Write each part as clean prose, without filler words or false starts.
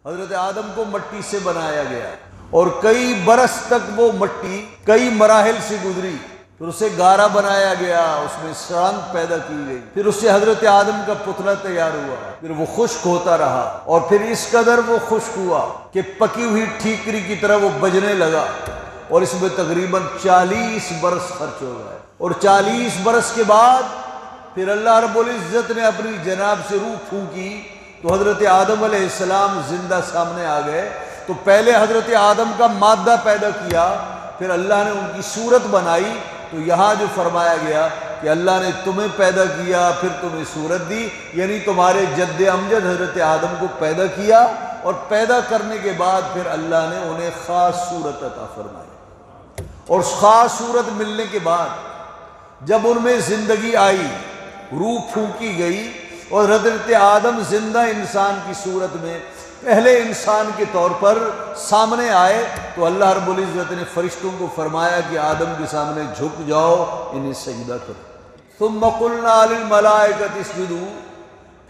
حضرت آدم کو مٹی سے بنایا گیا اور کئی برس تک وہ مٹی کئی مراحل سے گزری، پھر اسے گارا بنایا گیا، اس میں سرانگ پیدا کی گئی، پھر اس سے حضرت آدم کا پتلا تیار ہوا، پھر وہ خشک ہوتا رہا اور پھر اس قدر وہ خشک ہوا کہ پکی ہوئی ٹھیکری کی طرح وہ بجنے لگا، اور اس میں تقریباً 40 برس خرچ ہو گئے، اور 40 برس کے بعد پھر اللہ رب العزت نے اپنی جناب سے روح پھونکی تو حضرت آدم علیہ السلام زندہ سامنے آ گئے۔ تو پہلے حضرت آدم کا مادہ پیدا کیا، پھر اللہ نے ان کی صورت بنائی۔ تو یہاں جو فرمایا گیا کہ اللہ نے تمہیں پیدا کیا پھر تمہیں صورت دی، یعنی تمہارے جد امجد حضرت آدم کو پیدا کیا، اور پیدا کرنے کے بعد پھر اللہ نے انہیں خاص صورت عطا فرمائی، اور خاص صورت ملنے کے بعد جب ان میں زندگی آئی، روح پھونکی گئی اور حضرت آدم زندہ انسان کی صورت میں پہلے انسان کے طور پر سامنے آئے، تو اللہ رب العزت نے فرشتوں کو فرمایا کہ آدم کے سامنے جھک جاؤ، انہیں سجدہ کرو۔ ثم قلنا للملائکۃ اسجدوا،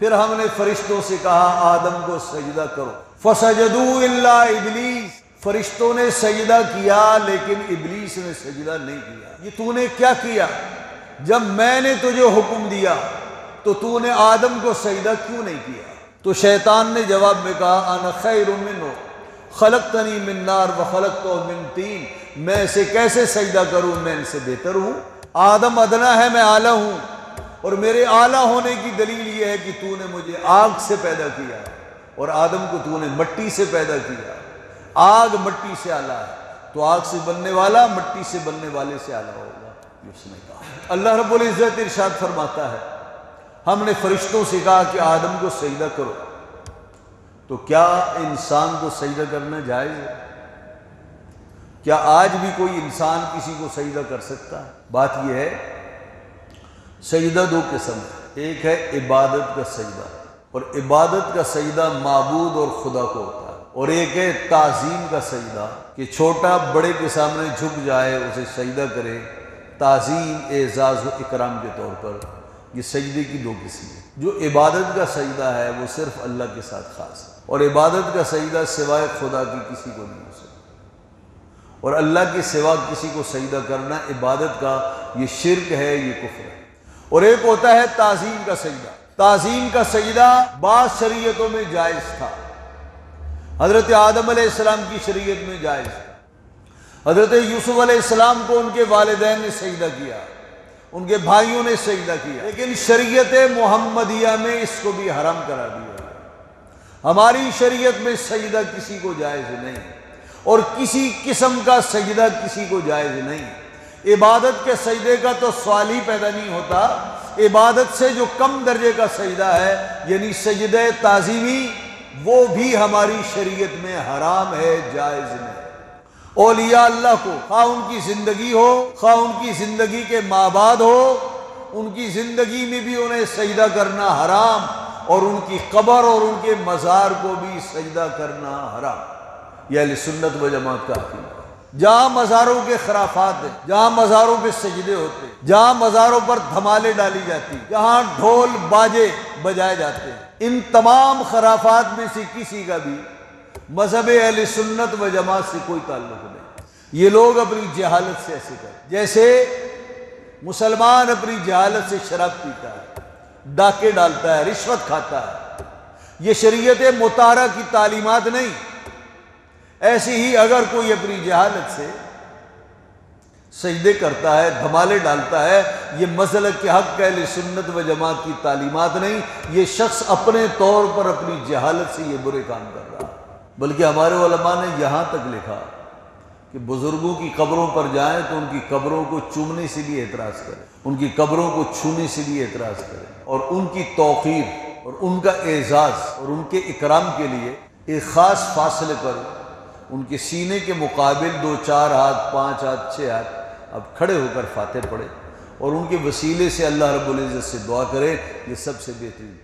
پھر ہم نے فرشتوں سے کہا آدم کو سجدہ کرو، فسجدوا الا ابلیس، فرشتوں نے سجدہ کیا لیکن ابلیس نے سجدہ نہیں کیا۔ یہ تو نے کیا کیا؟ جب میں نے تجھے حکم دیا تو تو نے آدم کو سجدہ کیوں نہیں کیا؟ تو شیطان نے جواب میں کہا انا خیر منہ خلقتنی من نار وخلقتہ من طین، میں اسے کیسے سجدہ کروں، میں ان سے بہتر ہوں۔ آدم ادنا ہے، میں اعلیٰ ہوں، اور میرے اعلیٰ ہونے کی دلیل یہ ہے کہ تو نے مجھے آگ سے پیدا کیا اور آدم کو تو نے مٹی سے پیدا کیا۔ آگ مٹی سے اعلیٰ ہے، تو آگ سے بننے والا مٹی سے بننے والے سے اعلیٰ ہوگا، اس نے کہا۔ اللہ رب العزت ارشاد فرماتا ہے ہم نے فرشتوں سے کہا کہ آدم کو سجدہ کرو، تو کیا انسان کو سجدہ کرنا جائز ہے؟ کیا آج بھی کوئی انسان کسی کو سجدہ کر سکتا ہے؟ بات یہ ہے سجدہ دو قسم ہے، ایک ہے عبادت کا سجدہ، اور عبادت کا سجدہ معبود اور خدا کو ہوتا ہے، اور ایک ہے تعظیم کا سجدہ کہ چھوٹا بڑے کے سامنے جھک جائے، اسے سجدہ کرے، تعظیم اعزاز و اکرام کے طور پر۔ یہ سجدے کی دو قسم ہے۔ جو عبادت کا سجدہ ہے وہ صرف اللہ کے ساتھ خاص ہے، اور عبادت کا سجدہ سوائے خدا کی کسی کو نہیں ہو سکتا، اور اللہ کے سوا کسی کو سجدہ کرنا عبادت کا یہ شرک ہے، یہ کفر ہے۔ اور ایک ہوتا ہے تعظیم کا سجدہ۔ تعظیم کا سجدہ بعض شریعتوں میں جائز تھا، حضرت آدم علیہ السلام کی شریعت میں جائز تھا، حضرت یوسف علیہ السلام کو ان کے والدین نے سجدہ کیا، ان کے بھائیوں نے سجدہ کیا، لیکن شریعت محمدیہ میں اس کو بھی حرام کرا دیا۔ ہماری شریعت میں سجدہ کسی کو جائز نہیں، اور کسی قسم کا سجدہ کسی کو جائز نہیں۔ عبادت کے سجدے کا تو سوال ہی پیدا نہیں ہوتا، عبادت سے جو کم درجے کا سجدہ ہے یعنی سجدہ تعظیمی، وہ بھی ہماری شریعت میں حرام ہے، جائز نہیں۔ اولیاء اللہ کو خواہ ان کی زندگی ہو، خواہ ان کی زندگی کے ماں بعد ہو، ان کی زندگی میں بھی انہیں سجدہ کرنا حرام، اور ان کی قبر اور ان کے مزار کو بھی سجدہ کرنا حرام۔ یہ اہل سنت و جماعت کا عقیدہ ہے۔ جہاں مزاروں کے خرافات ہیں، جہاں مزاروں پہ سجدے ہوتے، جہاں مزاروں پر دھمالے ڈالی جاتی، جہاں ڈھول باجے بجائے جاتے ہیں، ان تمام خرافات میں سے کسی کا بھی مذہب اہل سنت و جماعت سے کوئی تعلق نہیں۔ یہ لوگ اپنی جہالت سے ایسے کرتے، جیسے مسلمان اپنی جہالت سے شراب پیتا ہے، ڈاکے ڈالتا ہے، رشوت کھاتا ہے، یہ شریعت مطہرہ کی تعلیمات نہیں۔ ایسے ہی اگر کوئی اپنی جہالت سے سجدے کرتا ہے، دھمالے ڈالتا ہے، یہ مسلک کے حق اہل سنت و جماعت کی تعلیمات نہیں، یہ شخص اپنے طور پر اپنی جہالت سے یہ برے کام کر رہا ہے۔ بلکہ ہمارے علماء نے یہاں تک لکھا کہ بزرگوں کی قبروں پر جائیں تو ان کی قبروں کو چومنے سے بھی اعتراض کریں، ان کی قبروں کو چھونے سے بھی اعتراض کریں، اور ان کی توقیر اور ان کا اعزاز اور ان کے اکرام کے لیے ایک خاص فاصلے پر ان کے سینے کے مقابل 2 4 ہاتھ 5 ہاتھ 6 ہاتھ اب کھڑے ہو کر فاتح پڑھے، اور ان کے وسیلے سے اللہ رب العزت سے دعا کرے، یہ سب سے بہترین